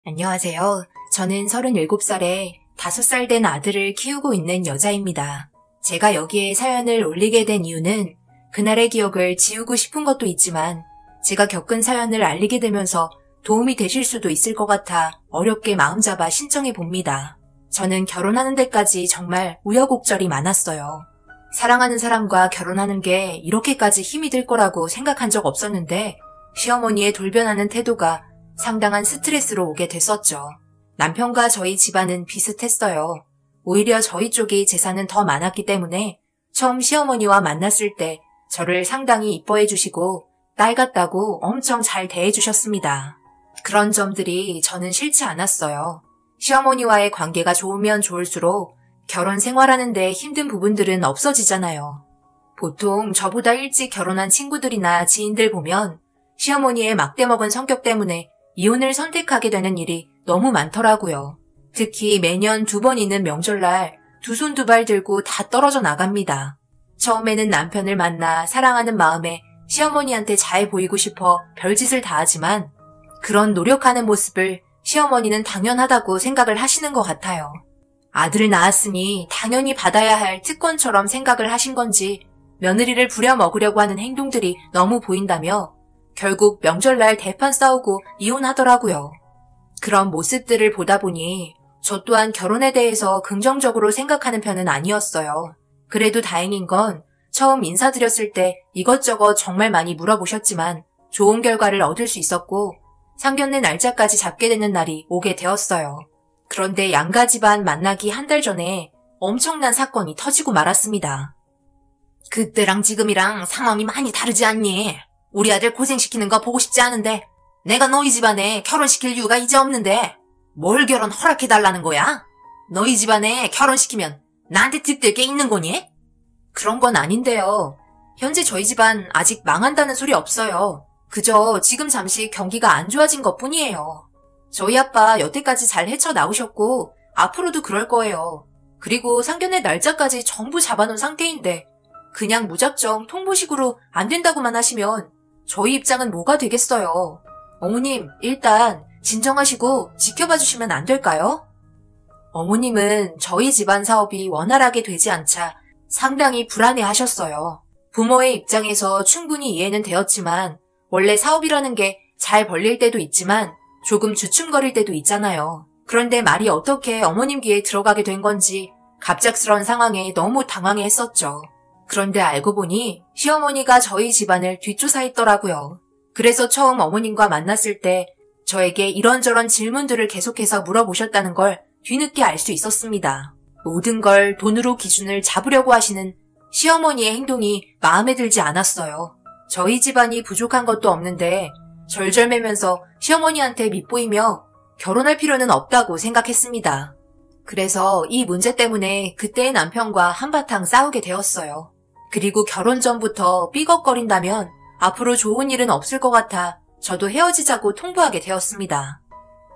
안녕하세요. 저는 37살에 5살 된 아들을 키우고 있는 여자입니다. 제가 여기에 사연을 올리게 된 이유는 그날의 기억을 지우고 싶은 것도 있지만 제가 겪은 사연을 알리게 되면서 도움이 되실 수도 있을 것 같아 어렵게 마음잡아 신청해 봅니다. 저는 결혼하는 데까지 정말 우여곡절이 많았어요. 사랑하는 사람과 결혼하는 게 이렇게까지 힘이 들 거라고 생각한 적 없었는데 시어머니의 돌변하는 태도가 상당한 스트레스로 오게 됐었죠. 남편과 저희 집안은 비슷했어요. 오히려 저희 쪽이 재산은 더 많았기 때문에 처음 시어머니와 만났을 때 저를 상당히 이뻐해 주시고 딸 같다고 엄청 잘 대해 주셨습니다. 그런 점들이 저는 싫지 않았어요. 시어머니와의 관계가 좋으면 좋을수록 결혼 생활하는 데 힘든 부분들은 없어지잖아요. 보통 저보다 일찍 결혼한 친구들이나 지인들 보면 시어머니의 막대먹은 성격 때문에 이혼을 선택하게 되는 일이 너무 많더라고요. 특히 매년 2번 있는 명절날 2손 2발 들고 다 떨어져 나갑니다. 처음에는 남편을 만나 사랑하는 마음에 시어머니한테 잘 보이고 싶어 별짓을 다 하지만 그런 노력하는 모습을 시어머니는 당연하다고 생각을 하시는 것 같아요. 아들을 낳았으니 당연히 받아야 할 특권처럼 생각을 하신 건지 며느리를 부려먹으려고 하는 행동들이 너무 보인다며 결국 명절날 대판 싸우고 이혼하더라고요. 그런 모습들을 보다 보니 저 또한 결혼에 대해서 긍정적으로 생각하는 편은 아니었어요. 그래도 다행인 건 처음 인사드렸을 때 이것저것 정말 많이 물어보셨지만 좋은 결과를 얻을 수 있었고 상견례 날짜까지 잡게 되는 날이 오게 되었어요. 그런데 양가 집안 만나기 한 달 전에 엄청난 사건이 터지고 말았습니다. 그때랑 지금이랑 상황이 많이 다르지 않니? 우리 아들 고생시키는 거 보고 싶지 않은데 내가 너희 집안에 결혼시킬 이유가 이제 없는데 뭘 결혼 허락해달라는 거야? 너희 집안에 결혼시키면 나한테 득될 게 있는 거니? 그런 건 아닌데요. 현재 저희 집안 아직 망한다는 소리 없어요. 그저 지금 잠시 경기가 안 좋아진 것뿐이에요. 저희 아빠 여태까지 잘 헤쳐나오셨고 앞으로도 그럴 거예요. 그리고 상견례 날짜까지 전부 잡아놓은 상태인데 그냥 무작정 통보식으로 안 된다고만 하시면 저희 입장은 뭐가 되겠어요. 어머님, 일단 진정하시고 지켜봐 주시면 안 될까요? 어머님은 저희 집안 사업이 원활하게 되지 않자 상당히 불안해하셨어요. 부모의 입장에서 충분히 이해는 되었지만 원래 사업이라는 게 잘 벌릴 때도 있지만 조금 주춤거릴 때도 있잖아요. 그런데 말이 어떻게 어머님 귀에 들어가게 된 건지 갑작스러운 상황에 너무 당황해했었죠. 그런데 알고 보니 시어머니가 저희 집안을 뒷조사했더라고요. 그래서 처음 어머님과 만났을 때 저에게 이런저런 질문들을 계속해서 물어보셨다는 걸 뒤늦게 알 수 있었습니다. 모든 걸 돈으로 기준을 잡으려고 하시는 시어머니의 행동이 마음에 들지 않았어요. 저희 집안이 부족한 것도 없는데 절절매면서 시어머니한테 밉보이며 결혼할 필요는 없다고 생각했습니다. 그래서 이 문제 때문에 그때의 남편과 한바탕 싸우게 되었어요. 그리고 결혼 전부터 삐걱거린다면 앞으로 좋은 일은 없을 것 같아 저도 헤어지자고 통보하게 되었습니다.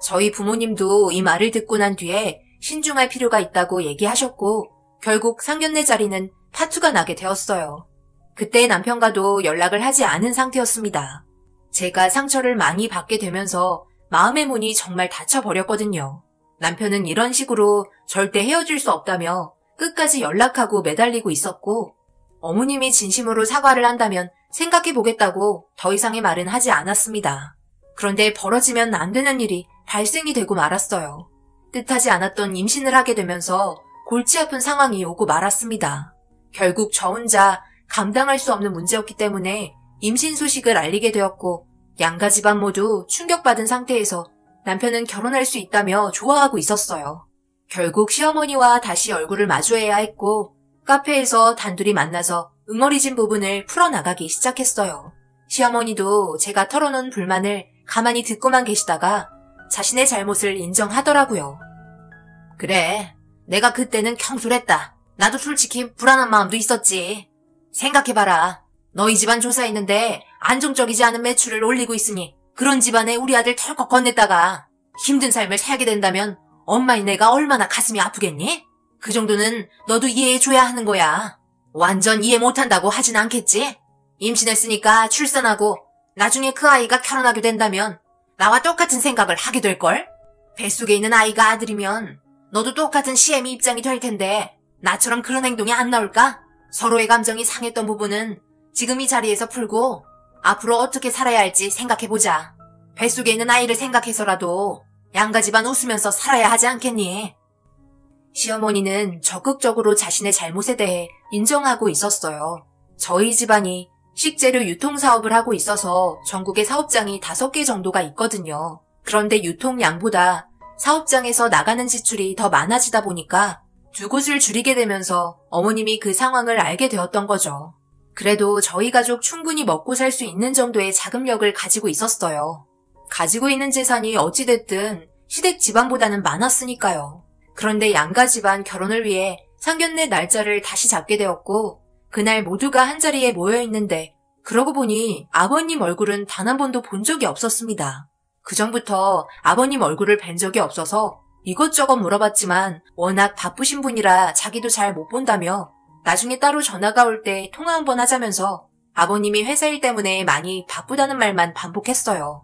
저희 부모님도 이 말을 듣고 난 뒤에 신중할 필요가 있다고 얘기하셨고 결국 상견례 자리는 파투가 나게 되었어요. 그때 남편과도 연락을 하지 않은 상태였습니다. 제가 상처를 많이 받게 되면서 마음의 문이 정말 닫혀버렸거든요. 남편은 이런 식으로 절대 헤어질 수 없다며 끝까지 연락하고 매달리고 있었고 어머님이 진심으로 사과를 한다면 생각해보겠다고 더 이상의 말은 하지 않았습니다. 그런데 벌어지면 안 되는 일이 발생이 되고 말았어요. 뜻하지 않았던 임신을 하게 되면서 골치 아픈 상황이 오고 말았습니다. 결국 저 혼자 감당할 수 없는 문제였기 때문에 임신 소식을 알리게 되었고 양가 집안 모두 충격받은 상태에서 남편은 결혼할 수 있다며 좋아하고 있었어요. 결국 시어머니와 다시 얼굴을 마주해야 했고 카페에서 단둘이 만나서 응어리진 부분을 풀어나가기 시작했어요. 시어머니도 제가 털어놓은 불만을 가만히 듣고만 계시다가 자신의 잘못을 인정하더라고요. 그래, 내가 그때는 경솔했다. 나도 솔직히 불안한 마음도 있었지. 생각해봐라. 너희 집안 조사했는데 안정적이지 않은 매출을 올리고 있으니 그런 집안에 우리 아들 털컥 건넸다가 힘든 삶을 살게 된다면 엄마인 내가 얼마나 가슴이 아프겠니? 그 정도는 너도 이해해줘야 하는 거야. 완전 이해 못한다고 하진 않겠지? 임신했으니까 출산하고 나중에 그 아이가 결혼하게 된다면 나와 똑같은 생각을 하게 될걸? 뱃속에 있는 아이가 아들이면 너도 똑같은 시애미 입장이 될 텐데 나처럼 그런 행동이 안 나올까? 서로의 감정이 상했던 부분은 지금 이 자리에서 풀고 앞으로 어떻게 살아야 할지 생각해보자. 뱃속에 있는 아이를 생각해서라도 양가 집안 웃으면서 살아야 하지 않겠니? 시어머니는 적극적으로 자신의 잘못에 대해 인정하고 있었어요. 저희 집안이 식재료 유통사업을 하고 있어서 전국에 사업장이 5개 정도가 있거든요. 그런데 유통량보다 사업장에서 나가는 지출이 더 많아지다 보니까 2곳을 줄이게 되면서 어머님이 그 상황을 알게 되었던 거죠. 그래도 저희 가족 충분히 먹고 살 수 있는 정도의 자금력을 가지고 있었어요. 가지고 있는 재산이 어찌됐든 시댁 집안보다는 많았으니까요. 그런데 양가 집안 결혼을 위해 상견례 날짜를 다시 잡게 되었고 그날 모두가 한자리에 모여 있는데 그러고 보니 아버님 얼굴은 단 한 번도 본 적이 없었습니다. 그전부터 아버님 얼굴을 뵌 적이 없어서 이것저것 물어봤지만 워낙 바쁘신 분이라 자기도 잘 못 본다며 나중에 따로 전화가 올 때 통화 한번 하자면서 아버님이 회사 일 때문에 많이 바쁘다는 말만 반복했어요.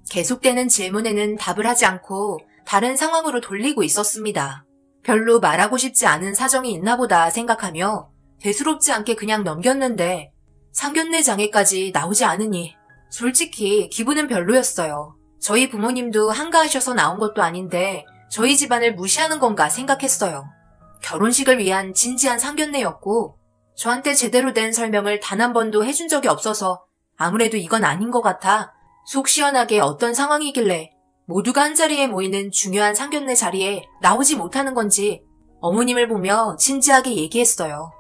계속되는 질문에는 답을 하지 않고 다른 상황으로 돌리고 있었습니다. 별로 말하고 싶지 않은 사정이 있나 보다 생각하며 대수롭지 않게 그냥 넘겼는데 상견례 장에까지 나오지 않으니 솔직히 기분은 별로였어요. 저희 부모님도 한가하셔서 나온 것도 아닌데 저희 집안을 무시하는 건가 생각했어요. 결혼식을 위한 진지한 상견례였고 저한테 제대로 된 설명을 단 한 번도 해준 적이 없어서 아무래도 이건 아닌 것 같아 속 시원하게 어떤 상황이길래 모두가 한자리에 모이는 중요한 상견례 자리에 나오지 못하는 건지 어머님을 보며 진지하게 얘기했어요.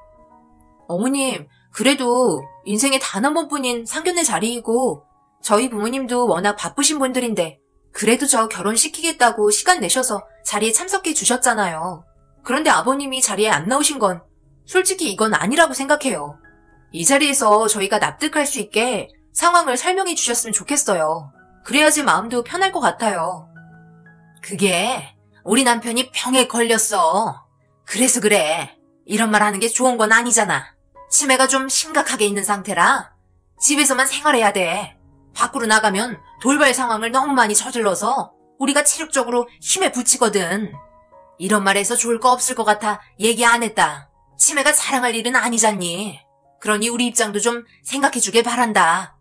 어머님, 그래도 인생에 단 한 번뿐인 상견례 자리이고 저희 부모님도 워낙 바쁘신 분들인데 그래도 저 결혼시키겠다고 시간 내셔서 자리에 참석해 주셨잖아요. 그런데 아버님이 자리에 안 나오신 건 솔직히 이건 아니라고 생각해요. 이 자리에서 저희가 납득할 수 있게 상황을 설명해 주셨으면 좋겠어요. 그래야지 마음도 편할 것 같아요. 그게 우리 남편이 병에 걸렸어. 그래서 그래. 이런 말 하는 게 좋은 건 아니잖아. 치매가 좀 심각하게 있는 상태라 집에서만 생활해야 돼. 밖으로 나가면 돌발 상황을 너무 많이 저질러서 우리가 체력적으로 힘에 부치거든. 이런 말해서 좋을 거 없을 것 같아 얘기 안 했다. 치매가 자랑할 일은 아니잖니. 그러니 우리 입장도 좀 생각해주길 바란다.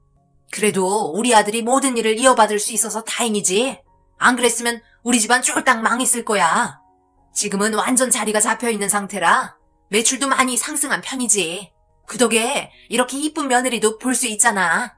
그래도 우리 아들이 모든 일을 이어받을 수 있어서 다행이지. 안 그랬으면 우리 집안 쫄딱 망했을 거야. 지금은 완전 자리가 잡혀있는 상태라 매출도 많이 상승한 편이지. 그 덕에 이렇게 이쁜 며느리도 볼 수 있잖아.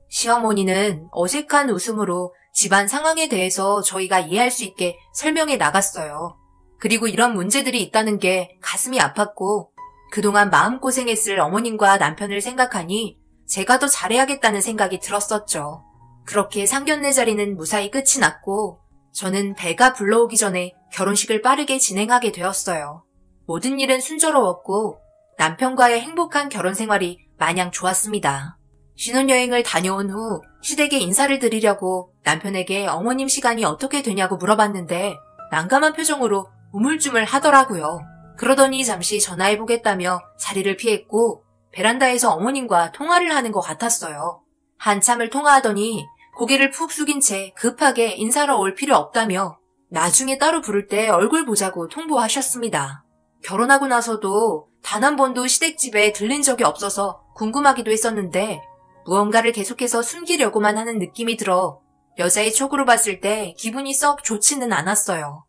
시어머니는 어색한 웃음으로 집안 상황에 대해서 저희가 이해할 수 있게 설명해 나갔어요. 그리고 이런 문제들이 있다는 게 가슴이 아팠고 그동안 마음고생했을 어머님과 남편을 생각하니 제가 더 잘해야겠다는 생각이 들었었죠. 그렇게 상견례 자리는 무사히 끝이 났고 저는 배가 불러오기 전에 결혼식을 빠르게 진행하게 되었어요. 모든 일은 순조로웠고 남편과의 행복한 결혼 생활이 마냥 좋았습니다. 신혼여행을 다녀온 후 시댁에 인사를 드리려고 남편에게 어머님 시간이 어떻게 되냐고 물어봤는데 난감한 표정으로 우물쭈물 하더라고요. 그러더니 잠시 전화해보겠다며 자리를 피했고 베란다에서 어머님과 통화를 하는 것 같았어요. 한참을 통화하더니 고개를 푹 숙인 채 급하게 인사하러 올 필요 없다며 나중에 따로 부를 때 얼굴 보자고 통보하셨습니다. 결혼하고 나서도 단 한 번도 시댁집에 들른 적이 없어서 궁금하기도 했었는데 무언가를 계속해서 숨기려고만 하는 느낌이 들어 여자의 촉으로 봤을 때 기분이 썩 좋지는 않았어요.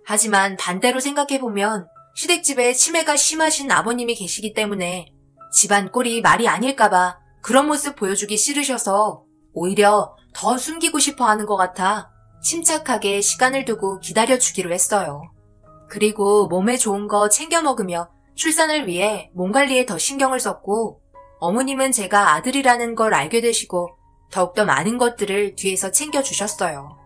하지만 반대로 생각해보면 시댁집에 치매가 심하신 아버님이 계시기 때문에 집안 꼴이 말이 아닐까봐 그런 모습 보여주기 싫으셔서 오히려 더 숨기고 싶어 하는 것 같아 침착하게 시간을 두고 기다려주기로 했어요. 그리고 몸에 좋은 거 챙겨 먹으며 출산을 위해 몸 관리에 더 신경을 썼고 어머님은 제가 아들이라는 걸 알게 되시고 더욱더 많은 것들을 뒤에서 챙겨주셨어요.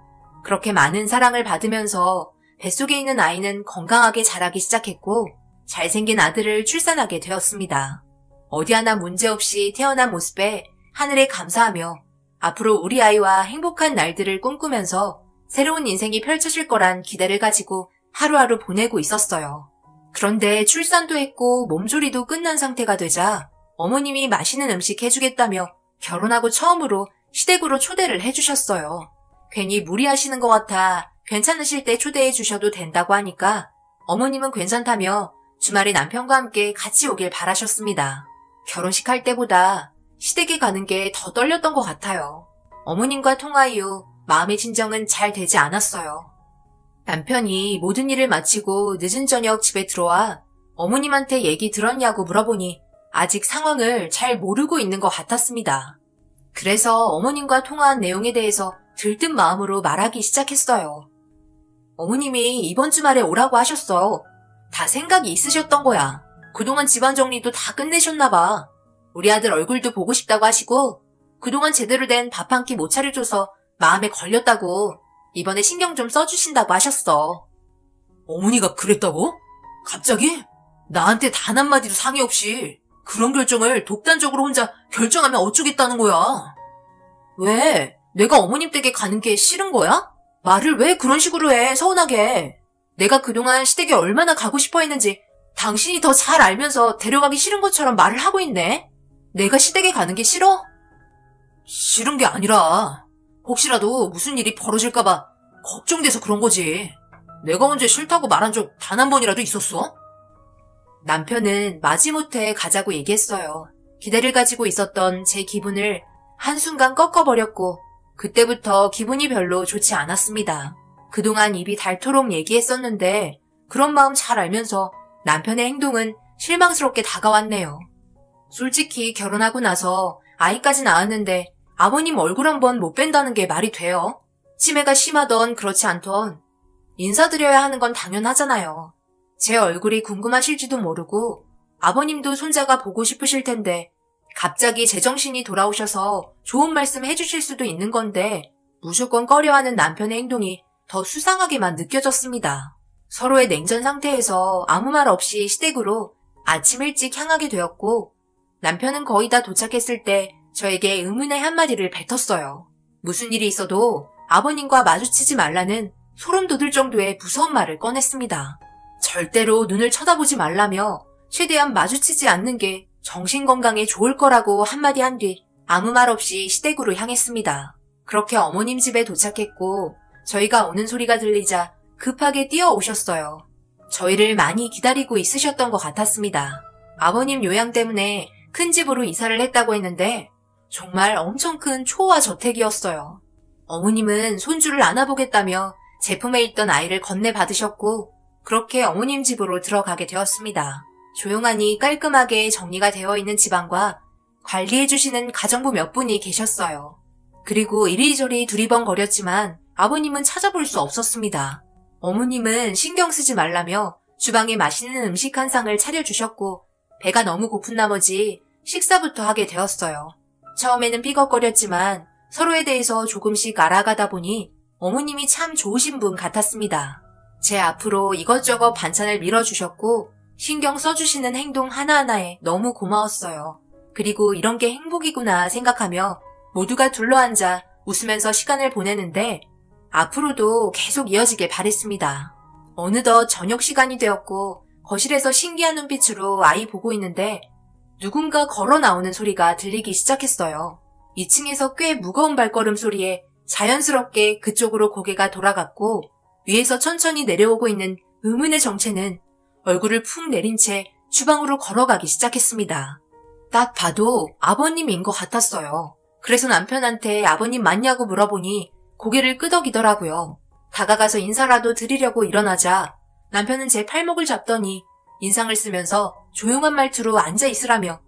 그렇게 많은 사랑을 받으면서 뱃속에 있는 아이는 건강하게 자라기 시작했고 잘생긴 아들을 출산하게 되었습니다. 어디 하나 문제없이 태어난 모습에 하늘에 감사하며 앞으로 우리 아이와 행복한 날들을 꿈꾸면서 새로운 인생이 펼쳐질 거란 기대를 가지고 하루하루 보내고 있었어요. 그런데 출산도 했고 몸조리도 끝난 상태가 되자 어머님이 맛있는 음식 해주겠다며 결혼하고 처음으로 시댁으로 초대를 해주셨어요. 괜히 무리하시는 것 같아 괜찮으실 때 초대해 주셔도 된다고 하니까 어머님은 괜찮다며 주말에 남편과 함께 같이 오길 바라셨습니다. 결혼식 할 때보다 시댁에 가는 게 더 떨렸던 것 같아요. 어머님과 통화 이후 마음의 진정은 잘 되지 않았어요. 남편이 모든 일을 마치고 늦은 저녁 집에 들어와 어머님한테 얘기 들었냐고 물어보니 아직 상황을 잘 모르고 있는 것 같았습니다. 그래서 어머님과 통화한 내용에 대해서 들뜬 마음으로 말하기 시작했어요. 어머님이 이번 주말에 오라고 하셨어. 다 생각이 있으셨던 거야. 그동안 집안 정리도 다 끝내셨나 봐. 우리 아들 얼굴도 보고 싶다고 하시고 그동안 제대로 된 밥 한 끼 못 차려줘서 마음에 걸렸다고 이번에 신경 좀 써주신다고 하셨어. 어머니가 그랬다고? 갑자기? 나한테 단 한마디도 상의 없이 그런 결정을 독단적으로 혼자 결정하면 어쩌겠다는 거야. 왜? 내가 어머님 댁에 가는 게 싫은 거야? 말을 왜 그런 식으로 해, 서운하게. 내가 그동안 시댁에 얼마나 가고 싶어 했는지 당신이 더 잘 알면서 데려가기 싫은 것처럼 말을 하고 있네. 내가 시댁에 가는 게 싫어? 싫은 게 아니라 혹시라도 무슨 일이 벌어질까봐 걱정돼서 그런 거지. 내가 언제 싫다고 말한 적 단 한 번이라도 있었어? 남편은 마지못해 가자고 얘기했어요. 기대를 가지고 있었던 제 기분을 한순간 꺾어버렸고 그때부터 기분이 별로 좋지 않았습니다. 그동안 입이 닳도록 얘기했었는데 그런 마음 잘 알면서 남편의 행동은 실망스럽게 다가왔네요. 솔직히 결혼하고 나서 아이까지 낳았는데 아버님 얼굴 한번 못 뵌다는 게 말이 돼요? 치매가 심하던 그렇지 않던 인사드려야 하는 건 당연하잖아요. 제 얼굴이 궁금하실지도 모르고 아버님도 손자가 보고 싶으실 텐데 갑자기 제정신이 돌아오셔서 좋은 말씀 해주실 수도 있는 건데 무조건 꺼려하는 남편의 행동이 더 수상하게만 느껴졌습니다. 서로의 냉전 상태에서 아무 말 없이 시댁으로 아침 일찍 향하게 되었고 남편은 거의 다 도착했을 때 저에게 의문의 한마디를 뱉었어요. 무슨 일이 있어도 아버님과 마주치지 말라는 소름 돋을 정도의 무서운 말을 꺼냈습니다. 절대로 눈을 쳐다보지 말라며 최대한 마주치지 않는 게 정신건강에 좋을 거라고 한마디 한 뒤 아무 말 없이 시댁으로 향했습니다. 그렇게 어머님 집에 도착했고 저희가 오는 소리가 들리자 급하게 뛰어오셨어요. 저희를 많이 기다리고 있으셨던 것 같았습니다. 아버님 요양 때문에 큰 집으로 이사를 했다고 했는데 정말 엄청 큰 초호화 저택이었어요. 어머님은 손주를 안아보겠다며 제품에 있던 아이를 건네받으셨고 그렇게 어머님 집으로 들어가게 되었습니다. 조용하니 깔끔하게 정리가 되어 있는 집안과 관리해주시는 가정부 몇 분이 계셨어요. 그리고 이리저리 두리번거렸지만 아버님은 찾아볼 수 없었습니다. 어머님은 신경 쓰지 말라며 주방에 맛있는 음식 한 상을 차려주셨고 배가 너무 고픈 나머지 식사부터 하게 되었어요. 처음에는 삐걱거렸지만 서로에 대해서 조금씩 알아가다 보니 어머님이 참 좋으신 분 같았습니다. 제 앞으로 이것저것 반찬을 밀어주셨고 신경 써주시는 행동 하나하나에 너무 고마웠어요. 그리고 이런 게 행복이구나 생각하며 모두가 둘러앉아 웃으면서 시간을 보내는데 앞으로도 계속 이어지길 바랬습니다. 어느덧 저녁 시간이 되었고 거실에서 신기한 눈빛으로 아이 보고 있는데 누군가 걸어 나오는 소리가 들리기 시작했어요. 2층에서 꽤 무거운 발걸음 소리에 자연스럽게 그쪽으로 고개가 돌아갔고 위에서 천천히 내려오고 있는 의문의 정체는 얼굴을 푹 내린 채 주방으로 걸어가기 시작했습니다. 딱 봐도 아버님인 것 같았어요. 그래서 남편한테 아버님 맞냐고 물어보니 고개를 끄덕이더라고요. 다가가서 인사라도 드리려고 일어나자 남편은 제 팔목을 잡더니 인상을 쓰면서 조용한 말투로 앉아있으라며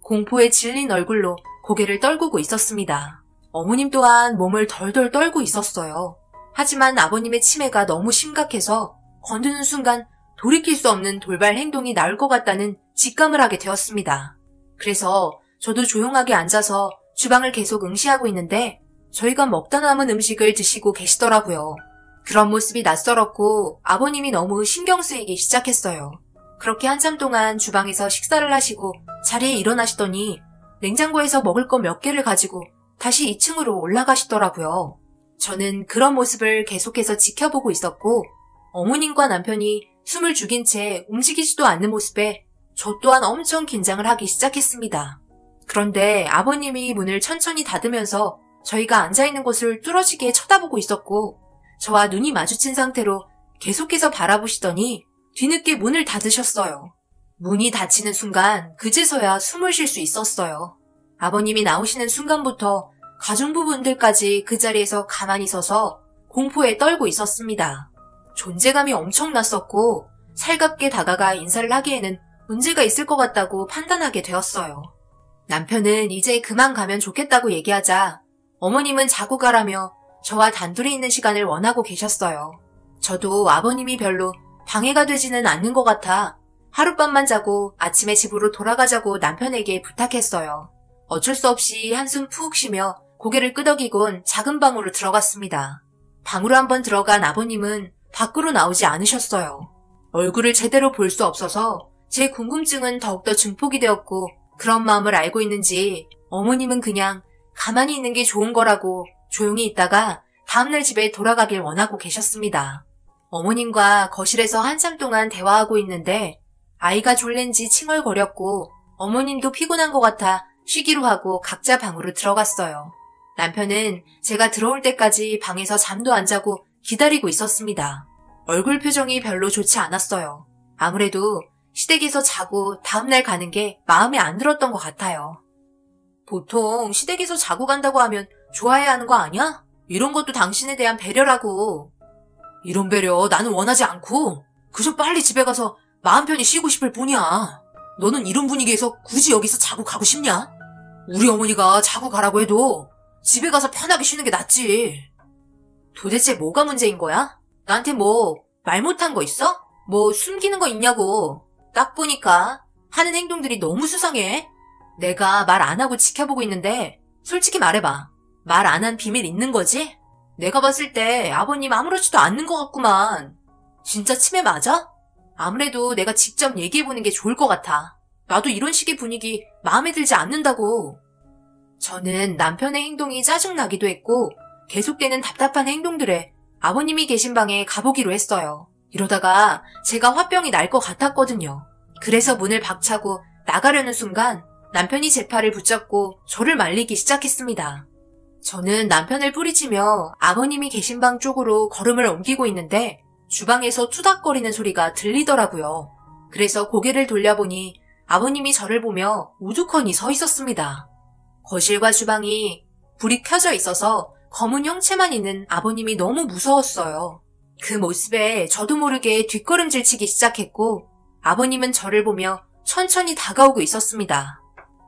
공포에 질린 얼굴로 고개를 떨구고 있었습니다. 어머님 또한 몸을 덜덜 떨고 있었어요. 하지만 아버님의 치매가 너무 심각해서 건드는 순간 돌이킬 수 없는 돌발 행동이 나올 것 같다는 직감을 하게 되었습니다. 그래서 저도 조용하게 앉아서 주방을 계속 응시하고 있는데 저희가 먹다 남은 음식을 드시고 계시더라고요. 그런 모습이 낯설었고 아버님이 너무 신경 쓰이기 시작했어요. 그렇게 한참 동안 주방에서 식사를 하시고 자리에 일어나시더니 냉장고에서 먹을 거 몇 개를 가지고 다시 2층으로 올라가시더라고요. 저는 그런 모습을 계속해서 지켜보고 있었고 어머님과 남편이 숨을 죽인 채 움직이지도 않는 모습에 저 또한 엄청 긴장을 하기 시작했습니다. 그런데 아버님이 문을 천천히 닫으면서 저희가 앉아있는 곳을 뚫어지게 쳐다보고 있었고 저와 눈이 마주친 상태로 계속해서 바라보시더니 뒤늦게 문을 닫으셨어요. 문이 닫히는 순간 그제서야 숨을 쉴 수 있었어요. 아버님이 나오시는 순간부터 가족부분들까지 그 자리에서 가만히 서서 공포에 떨고 있었습니다. 존재감이 엄청났었고 살갑게 다가가 인사를 하기에는 문제가 있을 것 같다고 판단하게 되었어요. 남편은 이제 그만 가면 좋겠다고 얘기하자 어머님은 자고 가라며 저와 단둘이 있는 시간을 원하고 계셨어요. 저도 아버님이 별로 방해가 되지는 않는 것 같아 하룻밤만 자고 아침에 집으로 돌아가자고 남편에게 부탁했어요. 어쩔 수 없이 한숨 푹 쉬며 고개를 끄덕이곤 작은 방으로 들어갔습니다. 방으로 한번 들어간 아버님은 밖으로 나오지 않으셨어요. 얼굴을 제대로 볼 수 없어서 제 궁금증은 더욱더 증폭이 되었고 그런 마음을 알고 있는지 어머님은 그냥 가만히 있는 게 좋은 거라고 조용히 있다가 다음날 집에 돌아가길 원하고 계셨습니다. 어머님과 거실에서 한참 동안 대화하고 있는데 아이가 졸린지 칭얼거렸고 어머님도 피곤한 것 같아 쉬기로 하고 각자 방으로 들어갔어요. 남편은 제가 들어올 때까지 방에서 잠도 안 자고 기다리고 있었습니다. 얼굴 표정이 별로 좋지 않았어요. 아무래도 시댁에서 자고 다음날 가는 게 마음에 안 들었던 것 같아요. 보통 시댁에서 자고 간다고 하면 좋아해야 하는 거 아니야? 이런 것도 당신에 대한 배려라고. 이런 배려 나는 원하지 않고 그저 빨리 집에 가서 마음 편히 쉬고 싶을 뿐이야. 너는 이런 분위기에서 굳이 여기서 자고 가고 싶냐? 우리 어머니가 자고 가라고 해도 집에 가서 편하게 쉬는 게 낫지. 도대체 뭐가 문제인 거야? 나한테 뭐 말 못한 거 있어? 뭐 숨기는 거 있냐고. 딱 보니까 하는 행동들이 너무 수상해. 내가 말 안 하고 지켜보고 있는데 솔직히 말해봐. 말 안 한 비밀 있는 거지? 내가 봤을 때 아버님 아무렇지도 않는 것 같구만. 진짜 치매 맞아? 아무래도 내가 직접 얘기해보는 게 좋을 것 같아. 나도 이런 식의 분위기 마음에 들지 않는다고. 저는 남편의 행동이 짜증나기도 했고 계속되는 답답한 행동들에 아버님이 계신 방에 가보기로 했어요. 이러다가 제가 화병이 날 것 같았거든요. 그래서 문을 박차고 나가려는 순간 남편이 제 팔을 붙잡고 저를 말리기 시작했습니다. 저는 남편을 뿌리치며 아버님이 계신 방 쪽으로 걸음을 옮기고 있는데 주방에서 투닥거리는 소리가 들리더라고요. 그래서 고개를 돌려보니 아버님이 저를 보며 우두커니 서 있었습니다. 거실과 주방이 불이 켜져 있어서 검은 형체만 있는 아버님이 너무 무서웠어요. 그 모습에 저도 모르게 뒷걸음질 치기 시작했고 아버님은 저를 보며 천천히 다가오고 있었습니다.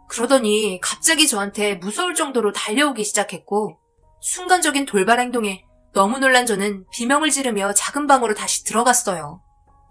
그러더니 갑자기 저한테 무서울 정도로 달려오기 시작했고 순간적인 돌발 행동에 너무 놀란 저는 비명을 지르며 작은 방으로 다시 들어갔어요.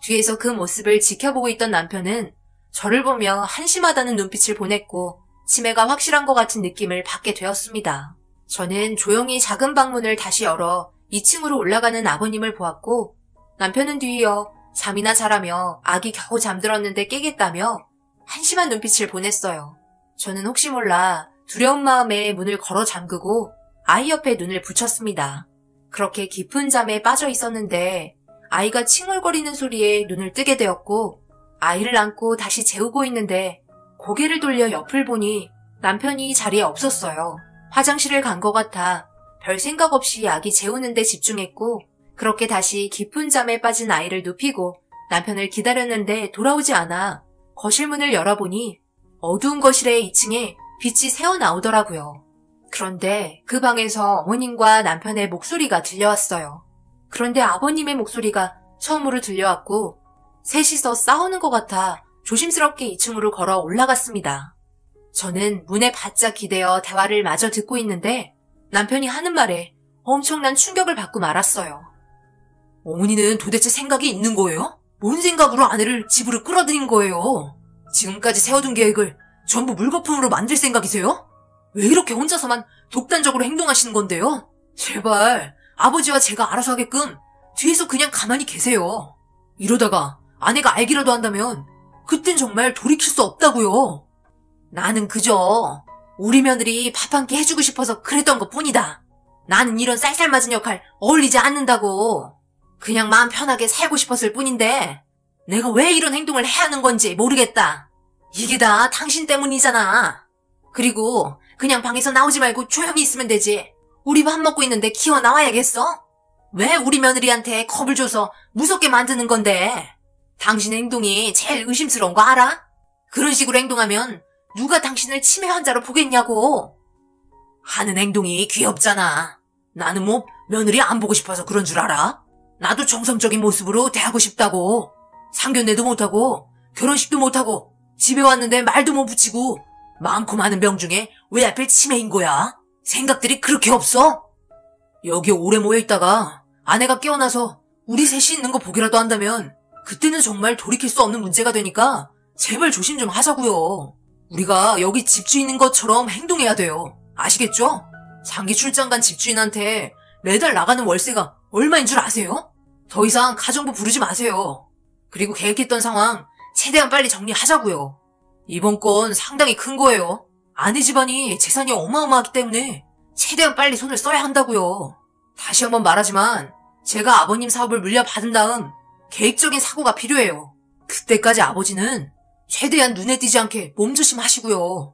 뒤에서 그 모습을 지켜보고 있던 남편은 저를 보며 한심하다는 눈빛을 보냈고 치매가 확실한 것 같은 느낌을 받게 되었습니다. 저는 조용히 작은 방문을 다시 열어 2층으로 올라가는 아버님을 보았고 남편은 뒤이어 잠이나 자라며 아기 겨우 잠들었는데 깨겠다며 한심한 눈빛을 보냈어요. 저는 혹시 몰라 두려운 마음에 문을 걸어 잠그고 아이 옆에 눈을 붙였습니다. 그렇게 깊은 잠에 빠져 있었는데 아이가 칭얼거리는 소리에 눈을 뜨게 되었고 아이를 안고 다시 재우고 있는데 고개를 돌려 옆을 보니 남편이 자리에 없었어요. 화장실을 간 것 같아 별 생각 없이 아기 재우는 데 집중했고 그렇게 다시 깊은 잠에 빠진 아이를 눕히고 남편을 기다렸는데 돌아오지 않아 거실 문을 열어보니 어두운 거실의 2층에 빛이 새어나오더라고요. 그런데 그 방에서 어머님과 남편의 목소리가 들려왔어요. 그런데 아버님의 목소리가 처음으로 들려왔고 셋이서 싸우는 것 같아 조심스럽게 2층으로 걸어 올라갔습니다. 저는 문에 바짝 기대어 대화를 마저 듣고 있는데 남편이 하는 말에 엄청난 충격을 받고 말았어요. 어머니는 도대체 생각이 있는 거예요? 뭔 생각으로 아내를 집으로 끌어들인 거예요? 지금까지 세워둔 계획을 전부 물거품으로 만들 생각이세요? 왜 이렇게 혼자서만 독단적으로 행동하시는 건데요? 제발 아버지와 제가 알아서 하게끔 뒤에서 그냥 가만히 계세요. 이러다가 아내가 알기라도 한다면 그땐 정말 돌이킬 수 없다고요. 나는 그저 우리 며느리 밥 한 끼 해주고 싶어서 그랬던 것뿐이다. 나는 이런 쌀쌀맞은 역할 어울리지 않는다고. 그냥 마음 편하게 살고 싶었을 뿐인데 내가 왜 이런 행동을 해야 하는 건지 모르겠다. 이게 다 당신 때문이잖아. 그리고 그냥 방에서 나오지 말고 조용히 있으면 되지. 우리 밥 먹고 있는데 기어 나와야겠어? 왜 우리 며느리한테 겁을 줘서 무섭게 만드는 건데? 당신 행동이 제일 의심스러운 거 알아? 그런 식으로 행동하면 누가 당신을 치매 환자로 보겠냐고. 하는 행동이 귀엽잖아. 나는 뭐 며느리 안 보고 싶어서 그런 줄 알아? 나도 정성적인 모습으로 대하고 싶다고. 상견례도 못하고 결혼식도 못하고 집에 왔는데 말도 못 붙이고 많고 많은 병 중에 왜 하필 치매인 거야? 생각들이 그렇게 없어? 여기 오래 모여있다가 아내가 깨어나서 우리 셋이 있는 거 보기라도 한다면 그때는 정말 돌이킬 수 없는 문제가 되니까 제발 조심 좀 하자고요. 우리가 여기 집주인인 것처럼 행동해야 돼요. 아시겠죠? 장기 출장 간 집주인한테 매달 나가는 월세가 얼마인 줄 아세요? 더 이상 가정부 부르지 마세요. 그리고 계획했던 상황 최대한 빨리 정리하자고요. 이번 건 상당히 큰 거예요. 아내 집안이 재산이 어마어마하기 때문에 최대한 빨리 손을 써야 한다고요. 다시 한번 말하지만 제가 아버님 사업을 물려받은 다음 계획적인 사고가 필요해요. 그때까지 아버지는 최대한 눈에 띄지 않게 몸조심하시고요.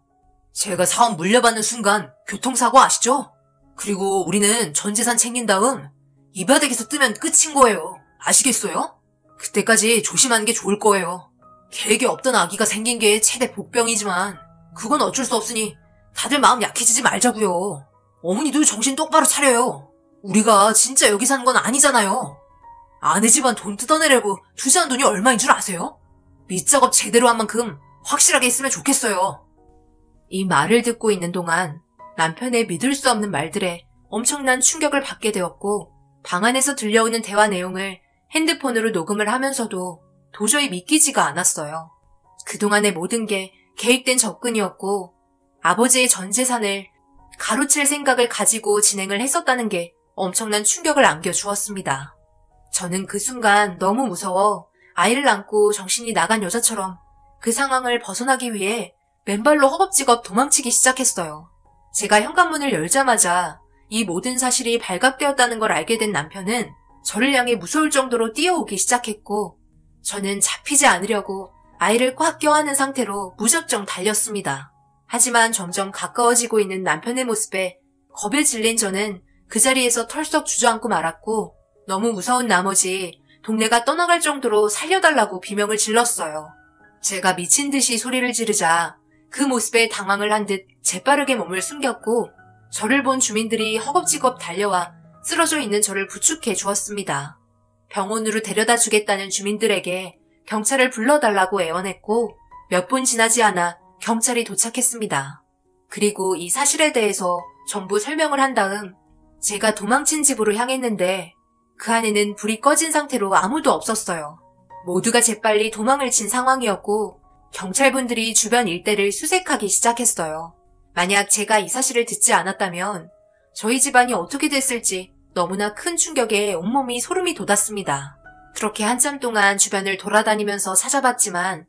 제가 사업 물려받는 순간 교통사고 아시죠? 그리고 우리는 전 재산 챙긴 다음 이 바닥에서 뜨면 끝인 거예요. 아시겠어요? 그때까지 조심하는 게 좋을 거예요. 계획에 없던 아기가 생긴 게 최대 복병이지만 그건 어쩔 수 없으니 다들 마음 약해지지 말자고요. 어머니도 정신 똑바로 차려요. 우리가 진짜 여기 사는 건 아니잖아요. 아내 집안 돈 뜯어내려고 투자한 돈이 얼마인 줄 아세요? 밑작업 제대로 한 만큼 확실하게 했으면 좋겠어요. 이 말을 듣고 있는 동안 남편의 믿을 수 없는 말들에 엄청난 충격을 받게 되었고 방 안에서 들려오는 대화 내용을 핸드폰으로 녹음을 하면서도 도저히 믿기지가 않았어요. 그동안의 모든 게 계획된 접근이었고 아버지의 전 재산을 가로챌 생각을 가지고 진행을 했었다는 게 엄청난 충격을 안겨주었습니다. 저는 그 순간 너무 무서워 아이를 안고 정신이 나간 여자처럼 그 상황을 벗어나기 위해 맨발로 허겁지겁 도망치기 시작했어요. 제가 현관문을 열자마자 이 모든 사실이 발각되었다는 걸 알게 된 남편은 저를 향해 무서울 정도로 뛰어오기 시작했고 저는 잡히지 않으려고 아이를 꽉 껴안은 상태로 무작정 달렸습니다. 하지만 점점 가까워지고 있는 남편의 모습에 겁에 질린 저는 그 자리에서 털썩 주저앉고 말았고 너무 무서운 나머지 동네가 떠나갈 정도로 살려달라고 비명을 질렀어요. 제가 미친 듯이 소리를 지르자 그 모습에 당황을 한 듯 재빠르게 몸을 숨겼고 저를 본 주민들이 허겁지겁 달려와 쓰러져 있는 저를 부축해 주었습니다. 병원으로 데려다 주겠다는 주민들에게 경찰을 불러달라고 애원했고 몇 분 지나지 않아 경찰이 도착했습니다. 그리고 이 사실에 대해서 전부 설명을 한 다음 제가 도망친 집으로 향했는데 그 안에는 불이 꺼진 상태로 아무도 없었어요. 모두가 재빨리 도망을 친 상황이었고 경찰분들이 주변 일대를 수색하기 시작했어요. 만약 제가 이 사실을 듣지 않았다면 저희 집안이 어떻게 됐을지 너무나 큰 충격에 온몸이 소름이 돋았습니다. 그렇게 한참 동안 주변을 돌아다니면서 찾아봤지만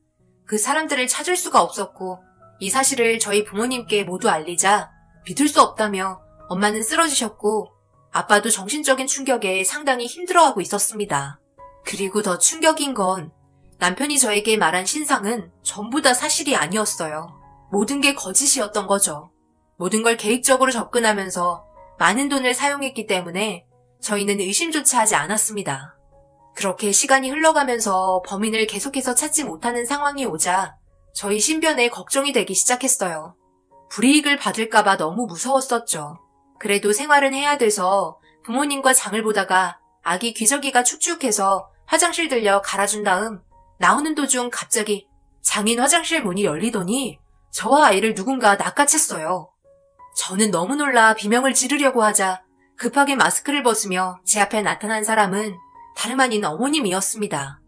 그 사람들을 찾을 수가 없었고 이 사실을 저희 부모님께 모두 알리자 믿을 수 없다며 엄마는 쓰러지셨고 아빠도 정신적인 충격에 상당히 힘들어하고 있었습니다. 그리고 더 충격인 건 남편이 저에게 말한 신상은 전부 다 사실이 아니었어요. 모든 게 거짓이었던 거죠. 모든 걸 계획적으로 접근하면서 많은 돈을 사용했기 때문에 저희는 의심조차 하지 않았습니다. 그렇게 시간이 흘러가면서 범인을 계속해서 찾지 못하는 상황이 오자 저희 신변에 걱정이 되기 시작했어요. 불이익을 받을까봐 너무 무서웠었죠. 그래도 생활은 해야 돼서 부모님과 장을 보다가 아기 기저귀가 축축해서 화장실 들려 갈아준 다음 나오는 도중 갑자기 장인 화장실 문이 열리더니 저와 아이를 누군가 낚아챘어요. 저는 너무 놀라 비명을 지르려고 하자 급하게 마스크를 벗으며 제 앞에 나타난 사람은 다름 아닌 어머님이었습니다.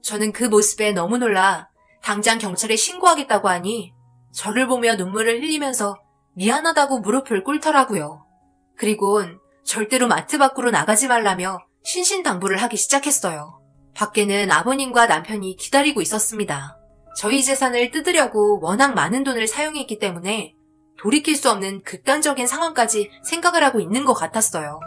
저는 그 모습에 너무 놀라 당장 경찰에 신고하겠다고 하니 저를 보며 눈물을 흘리면서 미안하다고 무릎을 꿇더라고요. 그리곤 절대로 마트 밖으로 나가지 말라며 신신당부를 하기 시작했어요. 밖에는 아버님과 남편이 기다리고 있었습니다. 저희 재산을 뜯으려고 워낙 많은 돈을 사용했기 때문에 돌이킬 수 없는 극단적인 상황까지 생각을 하고 있는 것 같았어요.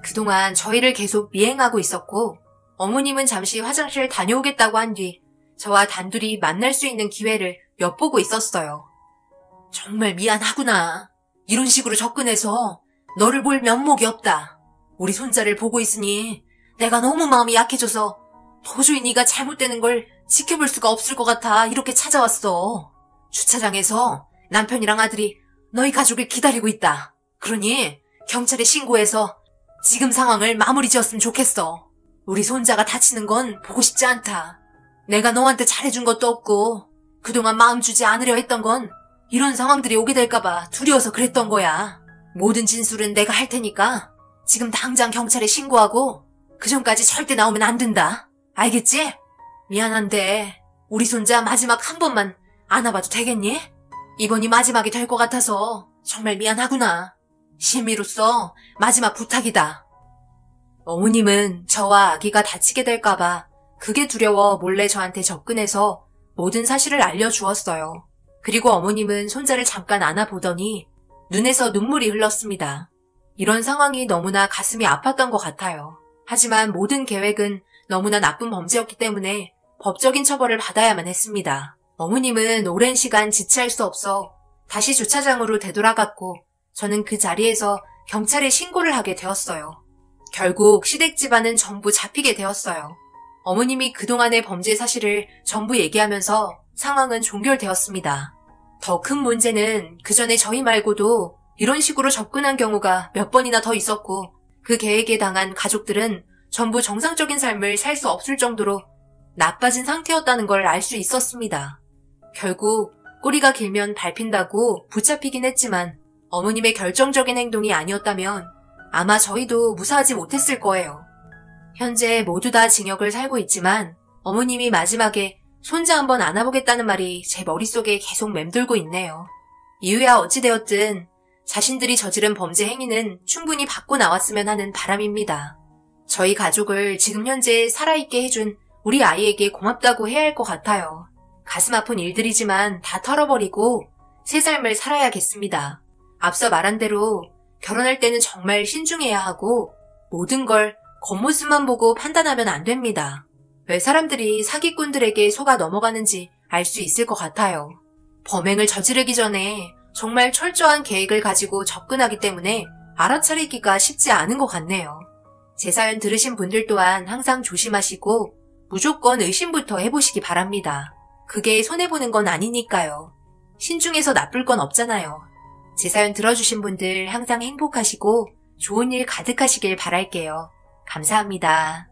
그동안 저희를 계속 미행하고 있었고 어머님은 잠시 화장실 다녀오겠다고 한 뒤 저와 단둘이 만날 수 있는 기회를 엿보고 있었어요. 정말 미안하구나. 이런 식으로 접근해서 너를 볼 면목이 없다. 우리 손자를 보고 있으니 내가 너무 마음이 약해져서 도저히 네가 잘못되는 걸 지켜볼 수가 없을 것 같아 이렇게 찾아왔어. 주차장에서 남편이랑 아들이 너희 가족을 기다리고 있다. 그러니 경찰에 신고해서 지금 상황을 마무리 지었으면 좋겠어. 우리 손자가 다치는 건 보고 싶지 않다. 내가 너한테 잘해준 것도 없고 그동안 마음 주지 않으려 했던 건 이런 상황들이 오게 될까봐 두려워서 그랬던 거야. 모든 진술은 내가 할 테니까 지금 당장 경찰에 신고하고 그 전까지 절대 나오면 안 된다. 알겠지? 미안한데 우리 손자 마지막 한 번만 안아봐도 되겠니? 이번이 마지막이 될 것 같아서 정말 미안하구나. 시미로서 마지막 부탁이다. 어머님은 저와 아기가 다치게 될까봐 그게 두려워 몰래 저한테 접근해서 모든 사실을 알려주었어요. 그리고 어머님은 손자를 잠깐 안아보더니 눈에서 눈물이 흘렀습니다. 이런 상황이 너무나 가슴이 아팠던 것 같아요. 하지만 모든 계획은 너무나 나쁜 범죄였기 때문에 법적인 처벌을 받아야만 했습니다. 어머님은 오랜 시간 지체할 수 없어 다시 주차장으로 되돌아갔고 저는 그 자리에서 경찰에 신고를 하게 되었어요. 결국 시댁 집안은 전부 잡히게 되었어요. 어머님이 그동안의 범죄 사실을 전부 얘기하면서 상황은 종결되었습니다. 더 큰 문제는 그 전에 저희 말고도 이런 식으로 접근한 경우가 몇 번이나 더 있었고 그 계획에 당한 가족들은 전부 정상적인 삶을 살 수 없을 정도로 나빠진 상태였다는 걸 알 수 있었습니다. 결국 꼬리가 길면 밟힌다고 붙잡히긴 했지만 어머님의 결정적인 행동이 아니었다면 아마 저희도 무사하지 못했을 거예요. 현재 모두 다 징역을 살고 있지만 어머님이 마지막에 손자 한번 안아보겠다는 말이 제 머릿속에 계속 맴돌고 있네요. 이유야 어찌되었든 자신들이 저지른 범죄 행위는 충분히 받고 나왔으면 하는 바람입니다. 저희 가족을 지금 현재 살아있게 해준 우리 아이에게 고맙다고 해야 할 것 같아요. 가슴 아픈 일들이지만 다 털어버리고 새 삶을 살아야겠습니다. 앞서 말한 대로 결혼할 때는 정말 신중해야 하고 모든 걸 겉모습만 보고 판단하면 안 됩니다. 왜 사람들이 사기꾼들에게 속아 넘어가는지 알 수 있을 것 같아요. 범행을 저지르기 전에 정말 철저한 계획을 가지고 접근하기 때문에 알아차리기가 쉽지 않은 것 같네요. 제 사연 들으신 분들 또한 항상 조심하시고 무조건 의심부터 해보시기 바랍니다. 그게 손해보는 건 아니니까요. 신중해서 나쁠 건 없잖아요. 제 사연 들어주신 분들 항상 행복하시고 좋은 일 가득하시길 바랄게요. 감사합니다.